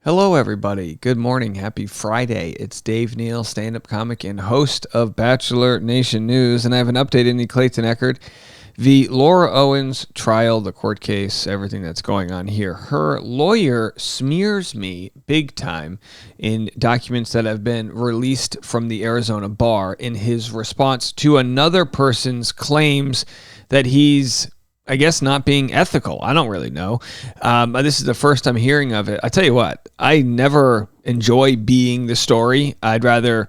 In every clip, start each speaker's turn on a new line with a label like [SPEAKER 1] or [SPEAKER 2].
[SPEAKER 1] Hello, everybody. Good morning. Happy Friday. It's Dave Neal, stand-up comic and host of Bachelor Nation News, and I have an update in the Clayton Echard v. Laura Owens trial, the court case, everything that's going on here. Her lawyer smears me big time in documents that have been released from the Arizona bar in his response to another person's claims that he's I guess not being ethical. I don't really know. This is the first I'm hearing of it. I tell you what, I never enjoy being the story. I'd rather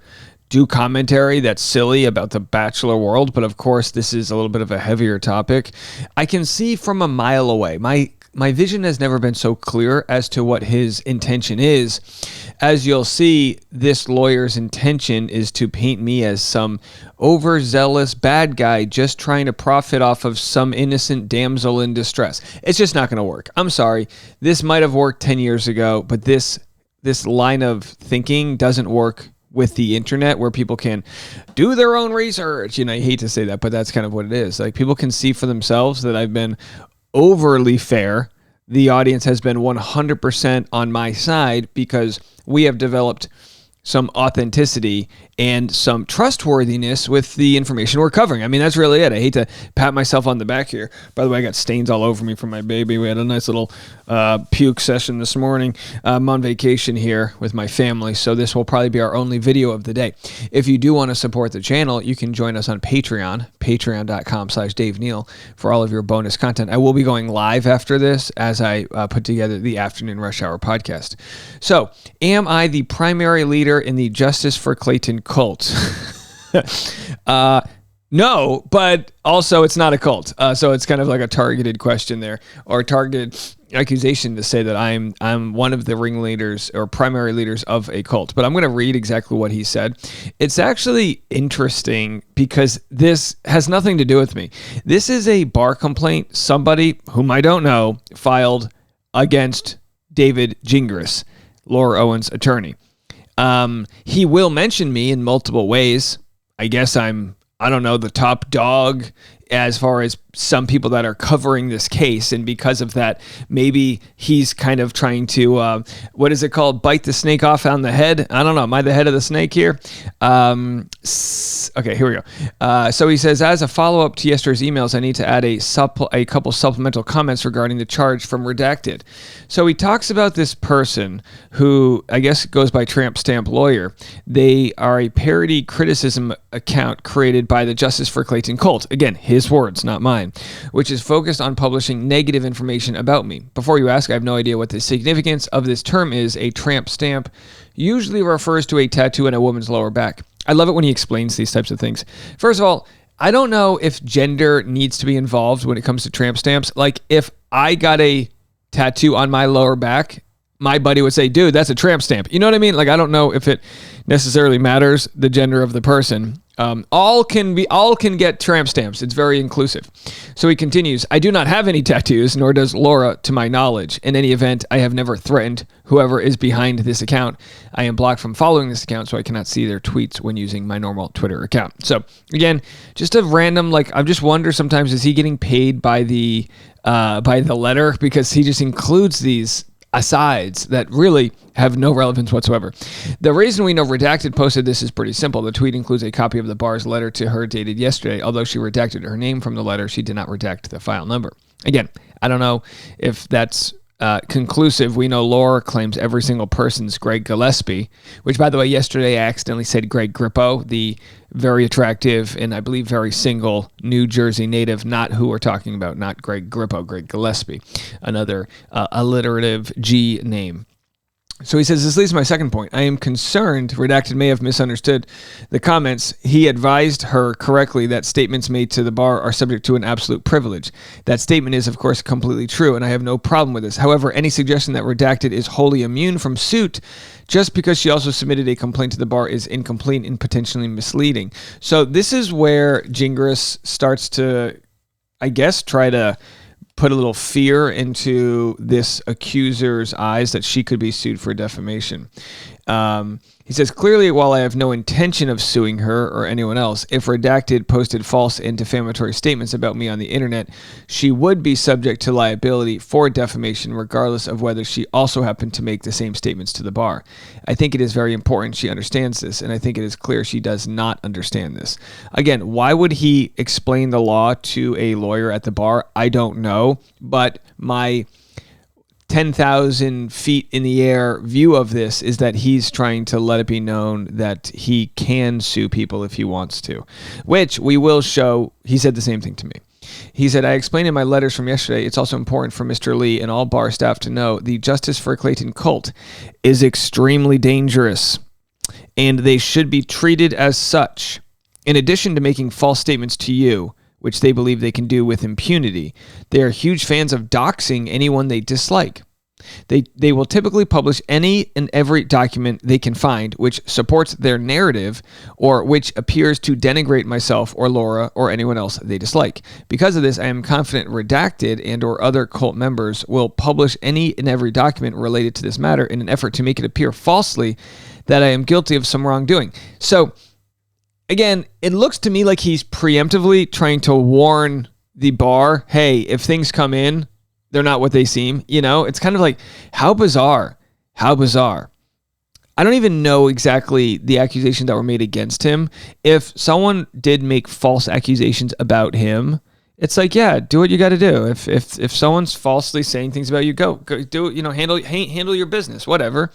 [SPEAKER 1] do commentary that's silly about the Bachelor world, but of course this is a little bit of a heavier topic. I can see from a mile away. My vision has never been so clear as to what his intention is. As you'll see, this lawyer's intention is to paint me as some overzealous bad guy just trying to profit off of some innocent damsel in distress. It's just not going to work. I'm sorry. This might have worked 10 years ago, but this line of thinking doesn't work with the internet, where people can do their own research. I hate to say that, but that's kind of what it is. Like, people can see for themselves that I've been overly fair. The audience has been 100% on my side because we have developed some authenticity and some trustworthiness with the information we're covering. I mean, that's really it. I hate to pat myself on the back here. By the way, I got stains all over me from my baby. We had a nice little puke session this morning. I'm on vacation here with my family, so this will probably be our only video of the day. If you do want to support the channel, you can join us on Patreon, patreon.com/Dave Neal, for all of your bonus content. I will be going live after this as I put together the Afternoon Rush Hour podcast. So, am I the primary leader in the Justice for Clayton cult? No, but also it's not a cult. So it's kind of like a targeted question there, or targeted accusation to say that I'm one of the ringleaders or primary leaders of a cult. But I'm going to read exactly what he said. It's actually interesting because this has nothing to do with me. This is a bar complaint somebody whom I don't know filed against David Gingras, Laura Owens' attorney. He will mention me in multiple ways. I guess I don't know, the top dog as far as some people that are covering this case. And because of that, maybe he's kind of trying to, what is it called? Bite the snake off on the head. I don't know. Am I the head of the snake here? Okay, here we go. So he says, as a follow-up to yesterday's emails, I need to add a couple supplemental comments regarding the charge from Redacted. So he talks about this person who I guess goes by Tramp Stamp Lawyer. They are a parody criticism account created by the Justice for Clayton cult. Again, his words, not mine, which is focused on publishing negative information about me. Before you ask, I have no idea what the significance of this term is. A tramp stamp usually refers to a tattoo on a woman's lower back. I love it when he explains these types of things. First of all, I don't know if gender needs to be involved when it comes to tramp stamps. Like, if I got a tattoo on my lower back, my buddy would say, dude, that's a tramp stamp. You know what I mean? Like, I don't know if it necessarily matters the gender of the person. All can get tramp stamps. It's very inclusive. So he continues, I do not have any tattoos, nor does Laura, to my knowledge. In any event, I have never threatened whoever is behind this account. I am blocked from following this account, so I cannot see their tweets when using my normal Twitter account. So again, just a random, I just wonder sometimes, is he getting paid by the letter? Because he just includes these asides that really have no relevance whatsoever. The reason we know Redacted posted this is pretty simple. The tweet includes a copy of the bar's letter to her dated yesterday. Although she redacted her name from the letter, she did not redact the file number. Again, I don't know if that's conclusive. We know Laura claims every single person's Greg Gillespie, which, by the way, yesterday I accidentally said Greg Grippo, the very attractive and I believe very single New Jersey native, not who we're talking about, not Greg Grippo, Greg Gillespie, another alliterative G name. So he says, this leads to my second point. I am concerned Redacted may have misunderstood the comments. He advised her correctly that statements made to the bar are subject to an absolute privilege. That statement is, of course, completely true, and I have no problem with this. However, any suggestion that Redacted is wholly immune from suit just because she also submitted a complaint to the bar is incomplete and potentially misleading. So this is where Gingras starts to, I guess, try to put a little fear into this accuser's eyes that she could be sued for defamation. He says, clearly, while I have no intention of suing her or anyone else, if Redacted posted false and defamatory statements about me on the internet, she would be subject to liability for defamation, regardless of whether she also happened to make the same statements to the bar. I think it is very important she understands this, and I think it is clear she does not understand this. Again, why would he explain the law to a lawyer at the bar? I don't know, but my 10,000 feet in the air view of this is that he's trying to let it be known that he can sue people if he wants to, which we will show. He said the same thing to me. He said, I explained in my letters from yesterday, it's also important for Mr. Lee and all bar staff to know the Justice for Clayton cult is extremely dangerous, and they should be treated as such. In addition to making false statements to you, which they believe they can do with impunity, they are huge fans of doxing anyone they dislike. They will typically publish any and every document they can find which supports their narrative or which appears to denigrate myself or Laura or anyone else they dislike. Because of this, I am confident Redacted and or other cult members will publish any and every document related to this matter in an effort to make it appear falsely that I am guilty of some wrongdoing. So, again, it looks to me like he's preemptively trying to warn the bar, hey, if things come in, they're not what they seem. You know, it's kind of like, how bizarre. How bizarre. I don't even know exactly the accusations that were made against him. If someone did make false accusations about him, it's like, yeah, do what you got to do. If someone's falsely saying things about you, go do it, handle your business, whatever.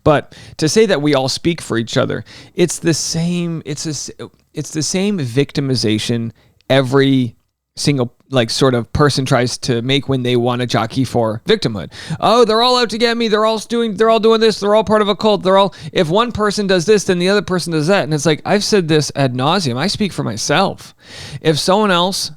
[SPEAKER 1] But to say that we all speak for each other, it's the same victimization every single sort of person tries to make when they want to jockey for victimhood. Oh, they're all out to get me. They're all doing this. They're all part of a cult. If one person does this, then the other person does that. And it's like, I've said this ad nauseum. I speak for myself. If someone else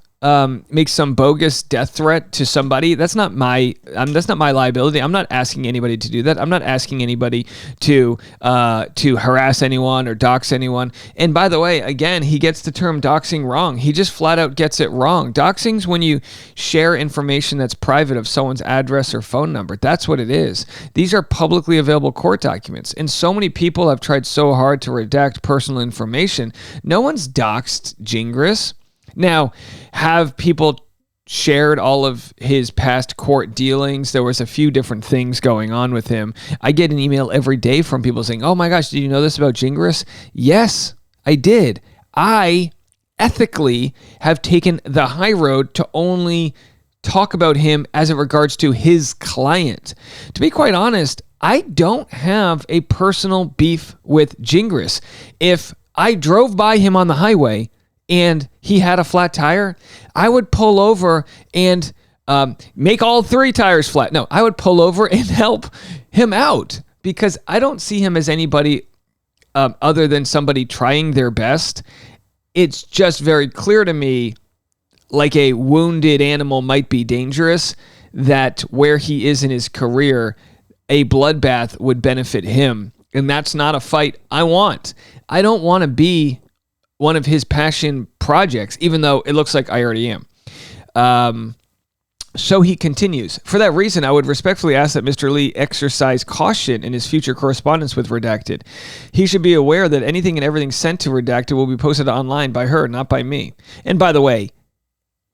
[SPEAKER 1] makes some bogus death threat to somebody, that's not my liability. I'm not asking anybody to do that. I'm not asking anybody to harass anyone or dox anyone. And by the way, again, he gets the term doxing wrong. He just flat out gets it wrong. Doxing's when you share information that's private of someone's address or phone number. That's what it is. These are publicly available court documents. And so many people have tried so hard to redact personal information. No one's doxed Gingras. Now, have people shared all of his past court dealings? There was a few different things going on with him. I get an email every day from people saying, oh my gosh, did you know this about Gingras? Yes, I did. I ethically have taken the high road to only talk about him as it regards to his client. To be quite honest, I don't have a personal beef with Gingras. If I drove by him on the highway and he had a flat tire, I would pull over and make all three tires flat. No, I would pull over and help him out because I don't see him as anybody other than somebody trying their best. It's just very clear to me, like a wounded animal might be dangerous, that where he is in his career, a bloodbath would benefit him. And that's not a fight I want. I don't want to be one of his passion projects, even though it looks like I already am. So he continues. For that reason, I would respectfully ask that Mr. Lee exercise caution in his future correspondence with Redacted. He should be aware that anything and everything sent to Redacted will be posted online by her, not by me. And by the way,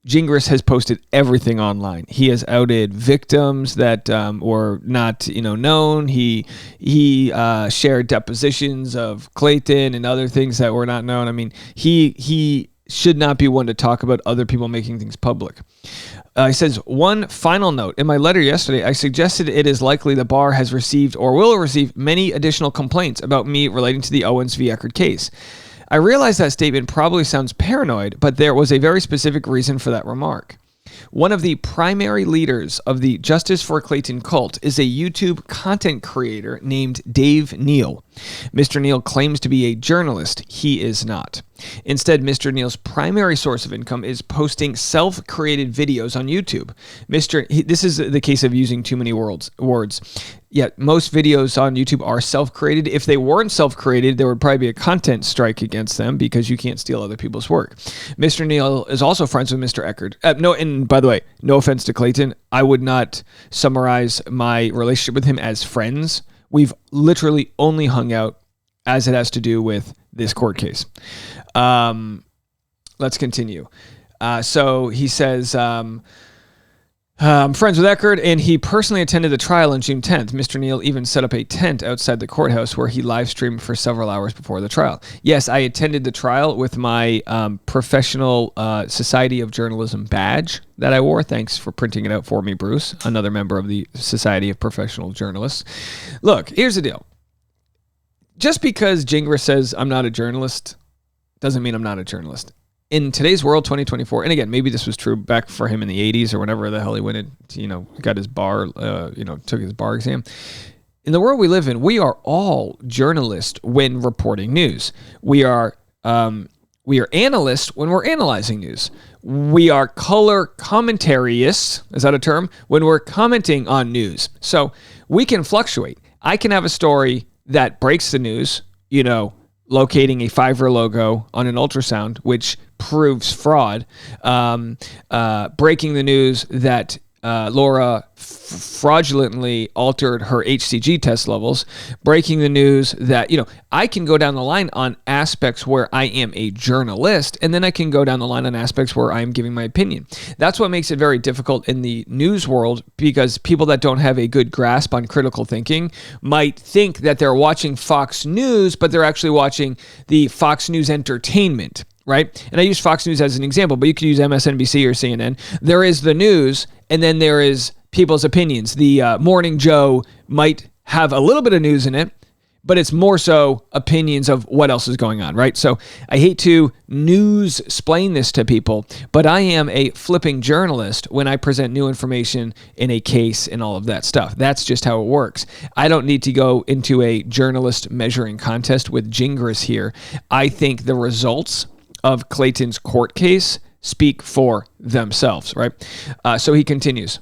[SPEAKER 1] Gingras has posted everything online. He has outed victims that were not, known. He shared depositions of Clayton and other things that were not known. I mean, he should not be one to talk about other people making things public. He says, one final note. In my letter yesterday, I suggested it is likely the bar has received or will receive many additional complaints about me relating to the Owens v. Echard case. I realize that statement probably sounds paranoid, but there was a very specific reason for that remark. One of the primary leaders of the Justice for Clayton cult is a YouTube content creator named Dave Neal. Mr. Neal claims to be a journalist. He is not. Instead, Mr. Neal's primary source of income is posting self-created videos on YouTube. This is the case of using too many words. Yet most videos on YouTube are self-created. If they weren't self-created, there would probably be a content strike against them because you can't steal other people's work. Mr. Neal is also friends with Mr. Echard. And by the way, no offense to Clayton, I would not summarize my relationship with him as friends. We've literally only hung out as it has to do with this court case. Let's continue. So he says, I'm friends with Echard, and he personally attended the trial on June 10th. Mr. Neal even set up a tent outside the courthouse where he live streamed for several hours before the trial. Yes, I attended the trial with my professional Society of Journalism badge that I wore. Thanks for printing it out for me, Bruce, another member of the Society of Professional Journalists. Look, here's the deal. Just because Gingras says I'm not a journalist doesn't mean I'm not a journalist. In today's world, 2024, and again, maybe this was true back for him in the 80s or whenever the hell he went in, got his bar, took his bar exam. In the world we live in, we are all journalists when reporting news. We are analysts when we're analyzing news. We are color commentarists, is that a term? When we're commenting on news. So we can fluctuate. I can have a story that breaks the news, locating a Fiverr logo on an ultrasound, which proves fraud, breaking the news that Laura fraudulently altered her HCG test levels, breaking the news that, I can go down the line on aspects where I am a journalist, and then I can go down the line on aspects where I'm giving my opinion. That's what makes it very difficult in the news world, because people that don't have a good grasp on critical thinking might think that they're watching Fox News, but they're actually watching the Fox News entertainment. Right? And I use Fox News as an example, but you could use MSNBC or CNN. There is the news, and then there is people's opinions. The Morning Joe might have a little bit of news in it, but it's more so opinions of what else is going on, right? So I hate to news-splain this to people, but I am a flipping journalist when I present new information in a case and all of that stuff. That's just how it works. I don't need to go into a journalist measuring contest with Gingras here. I think the results of Clayton's court case speak for themselves, right? So he continues.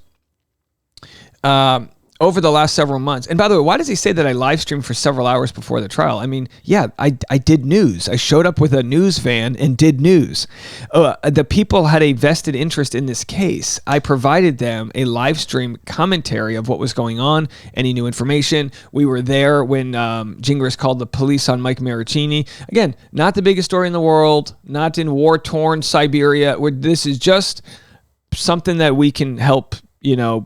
[SPEAKER 1] Over the last several months, and by the way, why does he say that I live streamed for several hours before the trial? I mean, yeah, I did news. I showed up with a news van and did news. The people had a vested interest in this case. I provided them a live stream commentary of what was going on, any new information. We were there when Gingras called the police on Mike Maricini. Again, not the biggest story in the world, not in war-torn Siberia. This is just something that we can help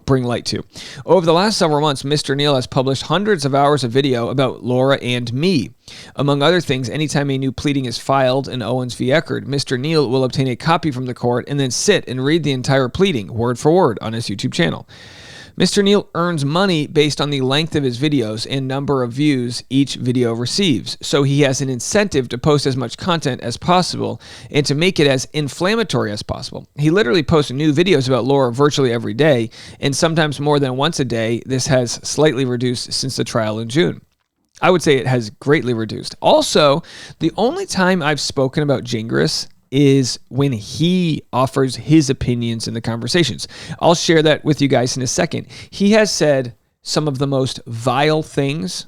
[SPEAKER 1] bring light to. Over the last several months, Mr. Neal has published hundreds of hours of video about Laura and me. Among other things, anytime a new pleading is filed in Owens v. Echard, Mr. Neal will obtain a copy from the court and then sit and read the entire pleading, word for word, on his YouTube channel. Mr. Neal earns money based on the length of his videos and number of views each video receives, so he has an incentive to post as much content as possible and to make it as inflammatory as possible. He literally posts new videos about Laura virtually every day, and sometimes more than once a day. This has slightly reduced since the trial in June. I would say it has greatly reduced. Also, the only time I've spoken about Gingras is when he offers his opinions in the conversations. I'll share that with you guys in a second. He has said some of the most vile things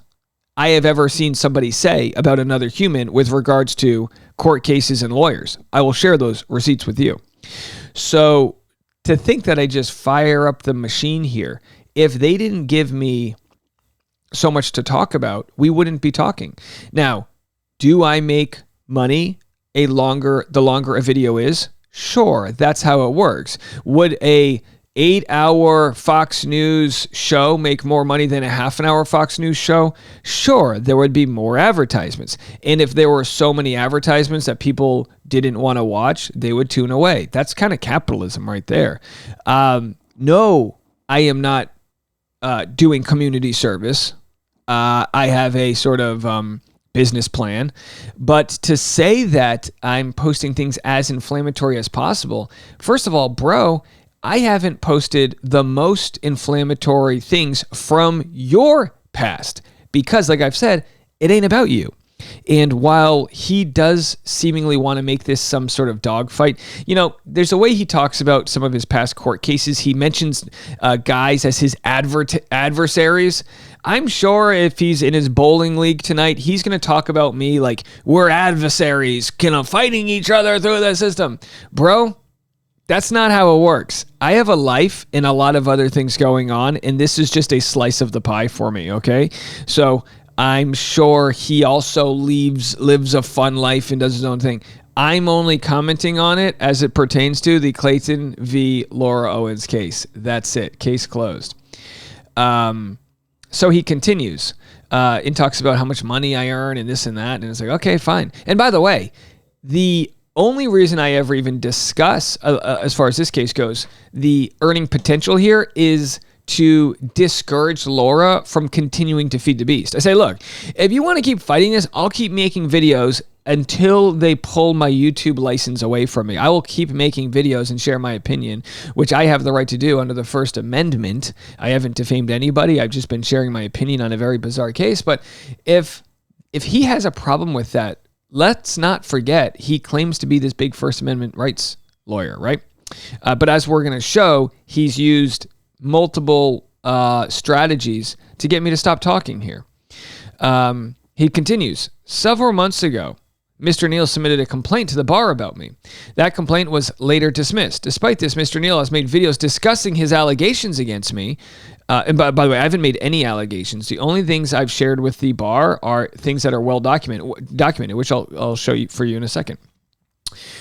[SPEAKER 1] I have ever seen somebody say about another human with regards to court cases and lawyers. I will share those receipts with you. So to think that I just fire up the machine here, if they didn't give me so much to talk about, we wouldn't be talking. Now, do I make money the longer a video is? Sure, that's how it works. Would a 8-hour Fox News show make more money than a half-an-hour Fox News show? Sure, there would be more advertisements. And if there were so many advertisements that people didn't want to watch, they would tune away. That's kind of capitalism right there. No, I am not doing community service. I have a sort of business plan, but to say that I'm posting things as inflammatory as possible, first of all, bro, I haven't posted the most inflammatory things from your past because, like I've said, it ain't about you. And while he does seemingly want to make this some sort of dogfight, there's a way he talks about some of his past court cases. He mentions guys as his adversaries. I'm sure if he's in his bowling league tonight, he's going to talk about me like we're adversaries, fighting each other through the system. Bro, That's not how it works. I have a life and a lot of other things going on, and this is just a slice of the pie for me, okay? So I'm sure he also lives a fun life and does his own thing. I'm only commenting on it as it pertains to the Clayton v. Laura Owens case. That's it. Case closed. So he continues and talks about how much money I earn and this and that, and it's like, okay, fine. And by the way, the only reason I ever even discuss, as far as this case goes, the earning potential here is to discourage Laura from continuing to feed the beast. I say, look, if you want to keep fighting this, I'll keep making videos until they pull my YouTube license away from me. I will keep making videos and share my opinion, which I have the right to do under the First Amendment. I haven't defamed anybody. I've just been sharing my opinion on a very bizarre case. But if he has a problem with that, let's not forget, he claims to be this big First Amendment rights lawyer, right? But as we're going to show, he's used multiple strategies to get me to stop talking here. He continues, several months ago, Mr. Neal submitted a complaint to the bar about me. That complaint was later dismissed. Despite this, Mr. Neal has made videos discussing his allegations against me. And by the way, I haven't made any allegations. The only things I've shared with the bar are things that are well documented, which I'll show you for you in a second.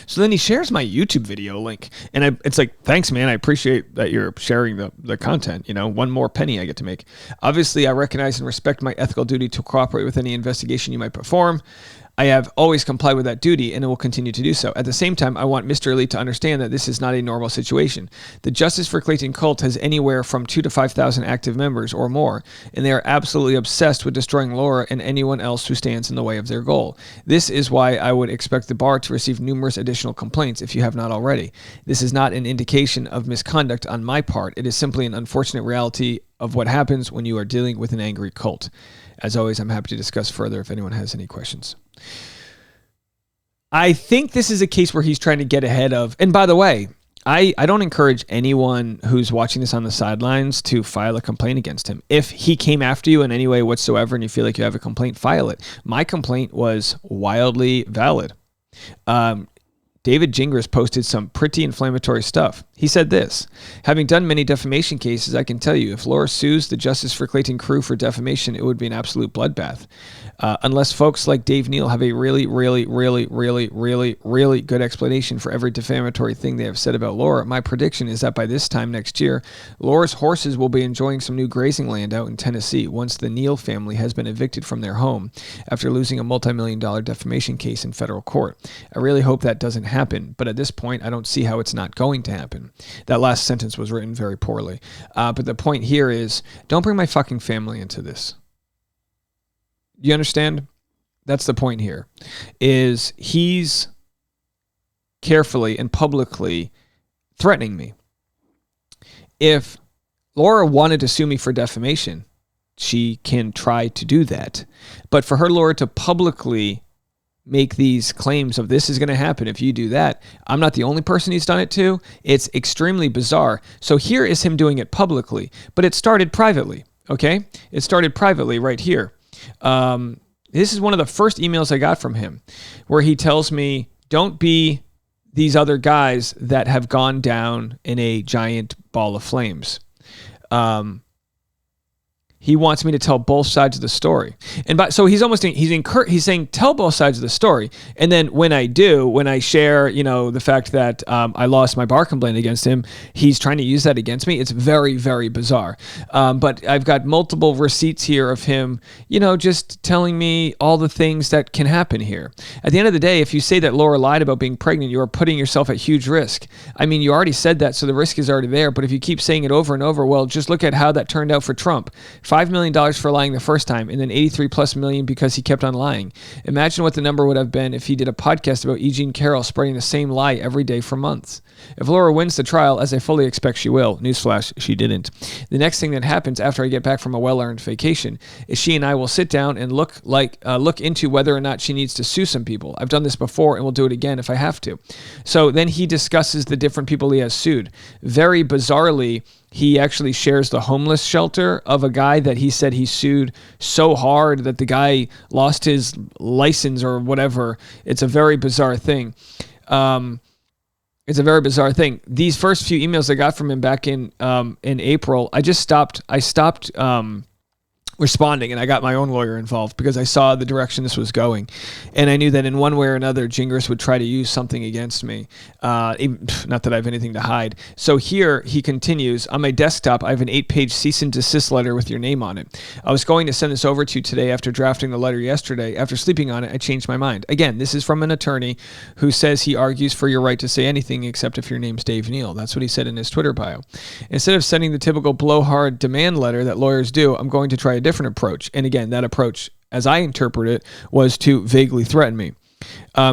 [SPEAKER 1] So then he shares my YouTube video link, and it's like, thanks, man. I appreciate that you're sharing the content. You know, one more penny I get to make. Obviously, I recognize and respect my ethical duty to cooperate with any investigation you might perform. I have always complied with that duty and will continue to do so. At the same time, I want Mr. Elite to understand that this is not a normal situation. The Justice for Clayton cult has anywhere from 2,000 to 5,000 active members or more, and they are absolutely obsessed with destroying Laura and anyone else who stands in the way of their goal. This is why I would expect the bar to receive numerous additional complaints if you have not already. This is not an indication of misconduct on my part. It is simply an unfortunate reality of what happens when you are dealing with an angry cult. As always, I'm happy to discuss further if anyone has any questions. I think this is a case where he's trying to get ahead of, and by the way, I don't encourage anyone who's watching this on the sidelines to file a complaint against him. If he came after you in any way whatsoever and you feel like you have a complaint, file it. My complaint was wildly valid. David Gingras posted some pretty inflammatory stuff. He said this, having done many defamation cases, I can tell you, if Laura sues the Justice for Clayton crew for defamation, it would be an absolute bloodbath. Unless folks like Dave Neal have a really good explanation for every defamatory thing they have said about Laura, my prediction is that by this time next year, Laura's horses will be enjoying some new grazing land out in Tennessee once the Neal family has been evicted from their home after losing a multi-million-dollar defamation case in federal court. I really hope that doesn't happen, but at this point, I don't see how it's not going to happen. That last sentence was written very poorly. But the point here is, don't bring my fucking family into this. You understand? That's the point here, is he's carefully and publicly threatening me. If Laura wanted to sue me for defamation, she can try to do that. But for her, Laura, to publicly make these claims of this is going to happen if you do that, I'm not the only person he's done it to. It's extremely bizarre. So here is him doing it publicly, but it started privately, okay? It started privately right here. This is one of the first emails I got from him where he tells me, don't be these other guys that have gone down in a giant ball of flames. He wants me to tell both sides of the story. And so he's saying, tell both sides of the story. And then when I share, the fact that I lost my bar complaint against him, he's trying to use that against me. It's very, very bizarre. But I've got multiple receipts here of him, just telling me all the things that can happen here. At the end of the day, if you say that Laura lied about being pregnant, you are putting yourself at huge risk. I mean, you already said that, so the risk is already there. But if you keep saying it over and over, well, just look at how that turned out for Trump. $5 million for lying the first time, and then 83+ million because he kept on lying. Imagine what the number would have been if he did a podcast about E. Jean Carroll spreading the same lie every day for months. If Laura wins the trial, as I fully expect she will, newsflash, she didn't. The next thing that happens after I get back from a well-earned vacation is she and I will sit down and look into whether or not she needs to sue some people. I've done this before and will do it again if I have to. So then he discusses the different people he has sued. Very bizarrely, he actually shares the homeless shelter of a guy that he said he sued so hard that the guy lost his license or whatever. It's a very bizarre thing. It's a very bizarre thing. These first few emails I got from him back in April, I stopped responding, and I got my own lawyer involved because I saw the direction this was going, and I knew that in one way or another, Gingras would try to use something against me. Not that I have anything to hide. So here he continues, on my desktop, I have an 8-page cease and desist letter with your name on it. I was going to send this over to you today after drafting the letter yesterday. After sleeping on it, I changed my mind. Again, this is from an attorney who says he argues for your right to say anything except if your name's Dave Neal. That's what he said in his Twitter bio. Instead of sending the typical blowhard demand letter that lawyers do, I'm going to try a different approach. And again, that approach, as I interpret it, was to vaguely threaten me.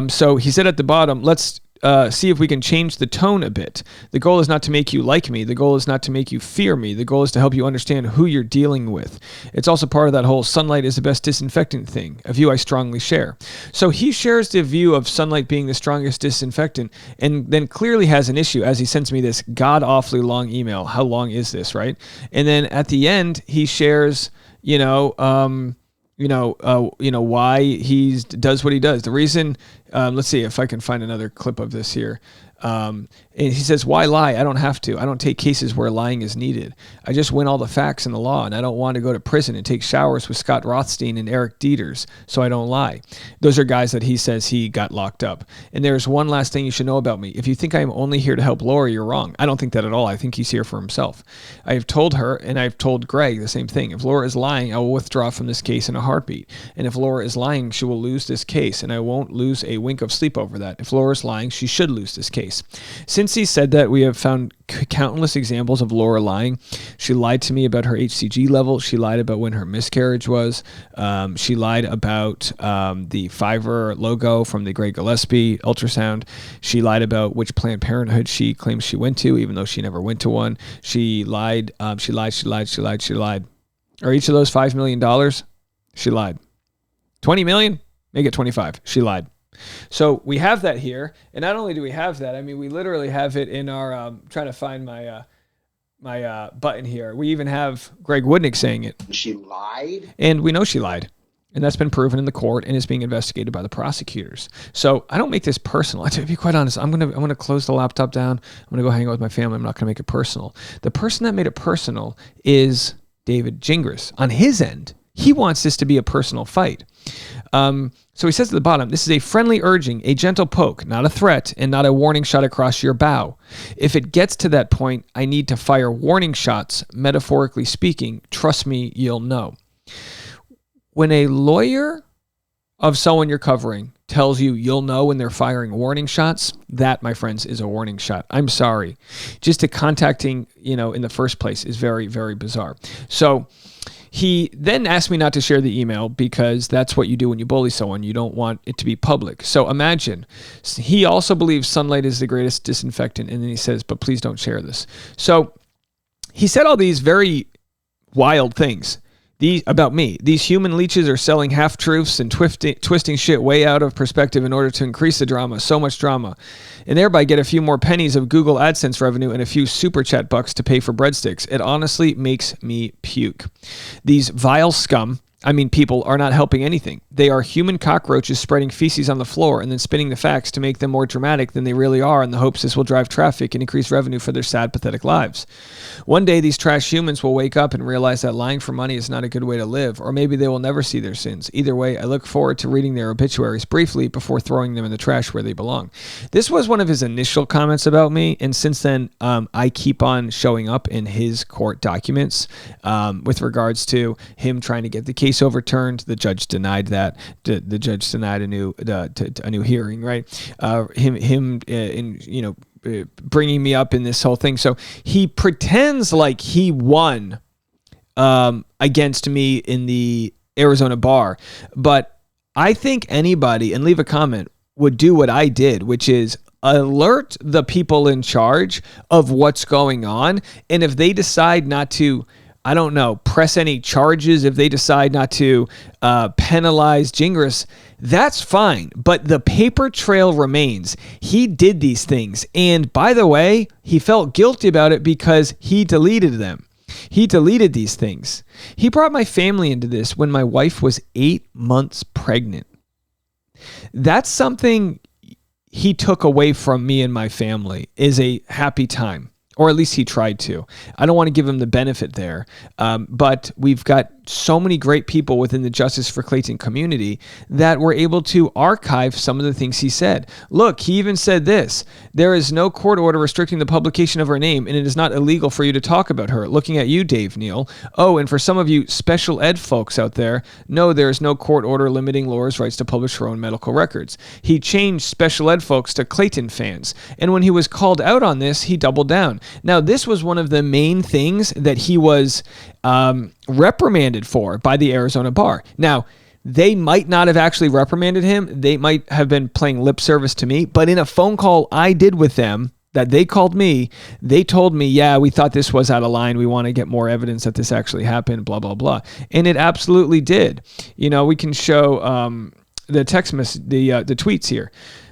[SPEAKER 1] So he said at the bottom, let's see if we can change the tone a bit. The goal is not to make you like me. The goal is not to make you fear me. The goal is to help you understand who you're dealing with. It's also part of that whole sunlight is the best disinfectant thing, a view I strongly share. So he shares the view of sunlight being the strongest disinfectant, and then clearly has an issue as he sends me this god-awfully long email. How long is this, right? And then at the end, he shares, why he does what he does. The reason, let's see if I can find another clip of this here. And he says, why lie? I don't have to. I don't take cases where lying is needed. I just win all the facts in the law, and I don't want to go to prison and take showers with Scott Rothstein and Eric Dieters, so I don't lie. Those are guys that he says he got locked up. And there's one last thing you should know about me. If you think I am only here to help Laura, you're wrong. I don't think that at all. I think he's here for himself. I have told her, and I've told Greg the same thing. If Laura is lying, I will withdraw from this case in a heartbeat. And if Laura is lying, she will lose this case, and I won't lose a wink of sleep over that. If Laura is lying, she should lose this case. Since he said that, we have found countless examples of Laura lying. She lied to me about her HCG level. She lied about when her miscarriage was. She lied about the Fiverr logo from the Greg Gillespie ultrasound. She lied about which Planned Parenthood she claims she went to, even though she never went to one. She lied. She lied. Are each of those $5 million? She lied. 20 million? Make it 25. She lied. So we have that here, and not only do we have that, I mean, we literally have it in our, trying to find my button here. We even have Greg Woodnick saying it.
[SPEAKER 2] She lied?
[SPEAKER 1] And we know she lied. And that's been proven in the court and is being investigated by the prosecutors. So I don't make this personal. To be quite honest, I'm gonna close the laptop down. I'm gonna go hang out with my family. I'm not gonna make it personal. The person that made it personal is David Gingras. On his end, he wants this to be a personal fight. So he says at the bottom, this is a friendly urging, a gentle poke, not a threat, and not a warning shot across your bow. If it gets to that point, I need to fire warning shots, metaphorically speaking. Trust me, you'll know. When a lawyer of someone you're covering tells you you'll know when they're firing warning shots, that, my friends, is a warning shot. I'm sorry. Just to contacting, in the first place is very, very bizarre. So he then asked me not to share the email because that's what you do when you bully someone. You don't want it to be public. So imagine, he also believes sunlight is the greatest disinfectant, and then he says, but please don't share this. So he said all these very wild things about me. These human leeches are selling half-truths and twisting shit way out of perspective in order to increase the drama, so much drama, and thereby get a few more pennies of Google AdSense revenue and a few super chat bucks to pay for breadsticks. It honestly makes me puke. These vile scum, people are not helping anything. They are human cockroaches spreading feces on the floor and then spinning the facts to make them more dramatic than they really are in the hopes this will drive traffic and increase revenue for their sad, pathetic lives. One day, these trash humans will wake up and realize that lying for money is not a good way to live, or maybe they will never see their sins. Either way, I look forward to reading their obituaries briefly before throwing them in the trash where they belong. This was one of his initial comments about me, and since then, I keep on showing up in his court documents with regards to him trying to get the case overturned. The judge denied that. The judge denied a new hearing. Right? Bringing me up in this whole thing. So he pretends like he won against me in the Arizona bar, but I think anybody, and leave a comment, would do what I did, which is alert the people in charge of what's going on, and if they decide not to, press any charges, if they decide not to penalize Gingras, that's fine. But the paper trail remains. He did these things. And by the way, he felt guilty about it because he deleted them. He deleted these things. He brought my family into this when my wife was 8 months pregnant. That's something he took away from me and my family is a happy time. Or at least he tried to. I don't want to give him the benefit there. But we've got so many great people within the Justice for Clayton community that were able to archive some of the things he said. Look, he even said this: there is no court order restricting the publication of her name, and it is not illegal for you to talk about her. Looking at you, Dave Neal. Oh, and for some of you special ed folks out there, no, there is no court order limiting Laura's rights to publish her own medical records. He changed special ed folks to Clayton fans. And when he was called out on this, he doubled down. Now, this was one of the main things that he was reprimanded for by the Arizona bar. Now, they might not have actually reprimanded him. They might have been playing lip service to me. But in a phone call I did with them that they called me, they told me, yeah, we thought this was out of line. We want to get more evidence that this actually happened, blah, blah, blah. And it absolutely did. You know, we can show the text message, the tweets here.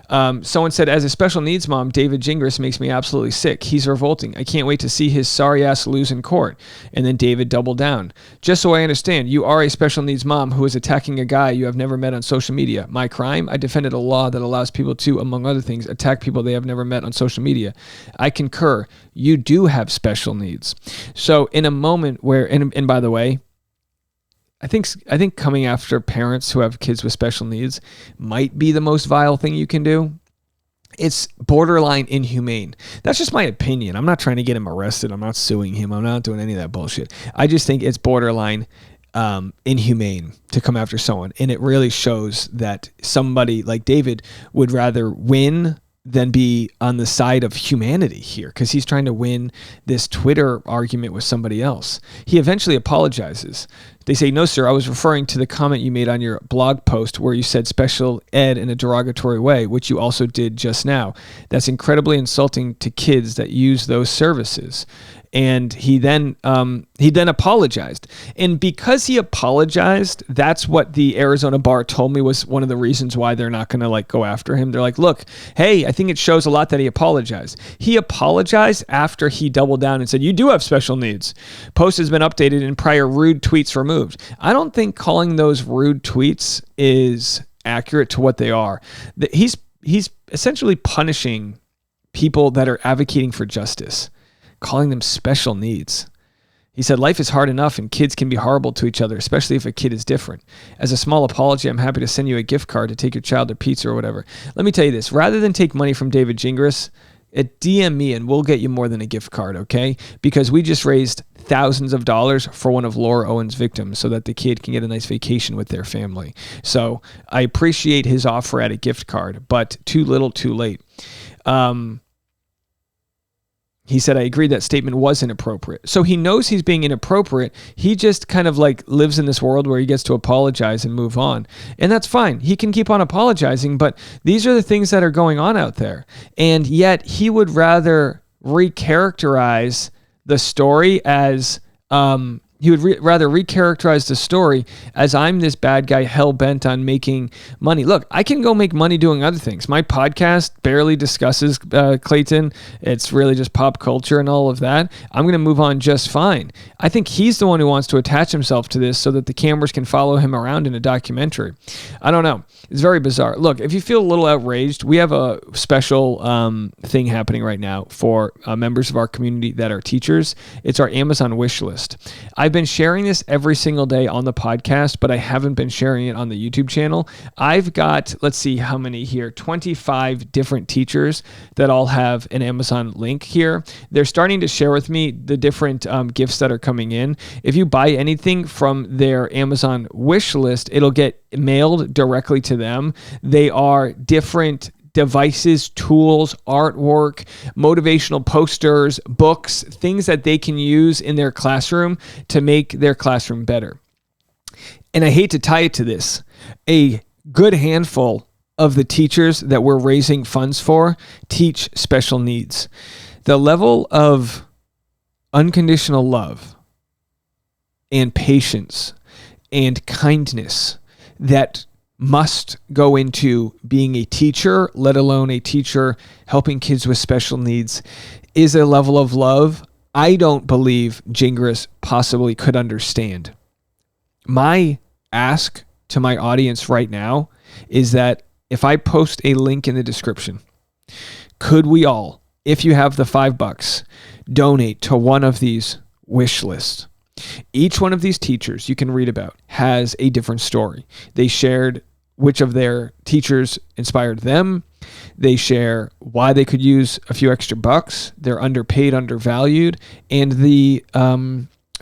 [SPEAKER 1] Someone said, as a special needs mom, David Gingras makes me absolutely sick. He's revolting. I can't wait to see his sorry ass lose in court. And then David doubled down. Just so I understand, you are a special needs mom who is attacking a guy you have never met on social media. My crime? I defended a law that allows people to, among other things, attack people they have never met on social media. I concur. You do have special needs. So in a moment where, and by the way, I think coming after parents who have kids with special needs might be the most vile thing you can do. It's borderline inhumane. That's just my opinion. I'm not trying to get him arrested. I'm not suing him. I'm not doing any of that bullshit. I just think it's borderline inhumane to come after someone. And it really shows that somebody like David would rather win than be on the side of humanity here, because he's trying to win this Twitter argument with somebody else. He eventually apologizes. They say, no, sir, I was referring to the comment you made on your blog post where you said special ed in a derogatory way, which you also did just now. That's incredibly insulting to kids that use those services. And he then apologized. And because he apologized, that's what the Arizona bar told me was one of the reasons why they're not going to go after him. They're like, look, hey, I think it shows a lot that he apologized. He apologized after he doubled down and said, you do have special needs. Post has been updated and prior rude tweets removed. I don't think calling those rude tweets is accurate to what they are. He's essentially punishing people that are advocating for justice, calling them special needs. He said, life is hard enough and kids can be horrible to each other, especially if a kid is different. As a small apology, I'm happy to send you a gift card to take your child to pizza or whatever. Let me tell you this, rather than take money from David Gingras, DM me and we'll get you more than a gift card, okay? Because we just raised thousands of dollars for one of Laura Owens' victims so that the kid can get a nice vacation with their family. So I appreciate his offer at a gift card, but too little, too late. He said, I agree that statement was inappropriate. So he knows he's being inappropriate. He just kind of lives in this world where he gets to apologize and move on. And that's fine. He can keep on apologizing, but these are the things that are going on out there. And yet he would rather recharacterize the story as, he would rather recharacterize the story as I'm this bad guy hell-bent on making money. Look, I can go make money doing other things. My podcast barely discusses Clayton. It's really just pop culture and all of that. I'm going to move on just fine. I think he's the one who wants to attach himself to this so that the cameras can follow him around in a documentary. I don't know. It's very bizarre. Look, if you feel a little outraged, we have a special thing happening right now for members of our community that are teachers. It's our Amazon wish list. I've been sharing this every single day on the podcast, but I haven't been sharing it on the YouTube channel. I've got, let's see how many here, 25 different teachers that all have an Amazon link here. They're starting to share with me the different gifts that are coming in. If you buy anything from their Amazon wish list, it'll get mailed directly to them. They are different devices, tools, artwork, motivational posters, books, things that they can use in their classroom to make their classroom better. And I hate to tie it to this. A good handful of the teachers that we're raising funds for teach special needs. The level of unconditional love and patience and kindness that must go into being a teacher, let alone a teacher helping kids with special needs, is a level of love I don't believe Gingras possibly could understand. My ask to my audience right now is that if I post a link in the description Could we all, if you have the $5, donate to one of these wish lists? Each one of these teachers you can read about has a different story. They shared which of their teachers inspired them. They share why they could use a few extra bucks. They're underpaid, undervalued, and the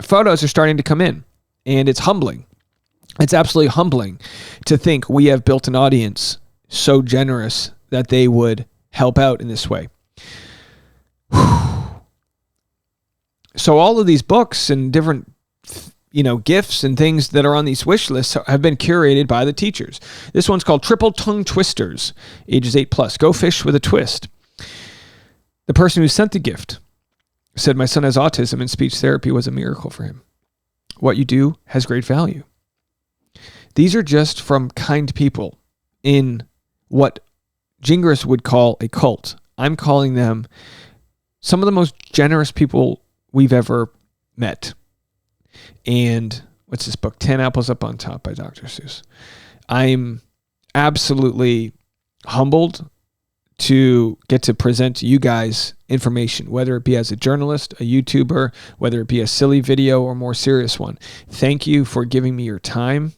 [SPEAKER 1] photos are starting to come in, and it's humbling. It's absolutely humbling to think we have built an audience so generous that they would help out in this way. So all of these books and different, gifts and things that are on these wish lists have been curated by the teachers. This one's called Triple Tongue Twisters, ages 8+. Go fish with a twist. The person who sent the gift said, my son has autism and speech therapy was a miracle for him. What you do has great value. These are just from kind people in what Gingras would call a cult. I'm calling them some of the most generous people we've ever met. And what's this book? 10 Apples Up on Top by Dr. Seuss. I'm absolutely humbled to get to present to you guys information, whether it be as a journalist, a YouTuber, whether it be a silly video or more serious one. Thank you for giving me your time,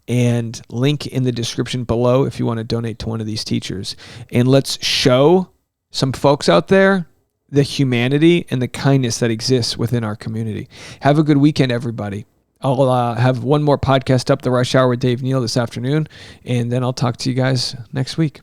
[SPEAKER 1] and link in the description below if you want to donate to one of these teachers. And let's show some folks out there the humanity and the kindness that exists within our community. Have a good weekend, everybody. I'll have one more podcast up, The Rush Hour with Dave Neal, this afternoon, and then I'll talk to you guys next week.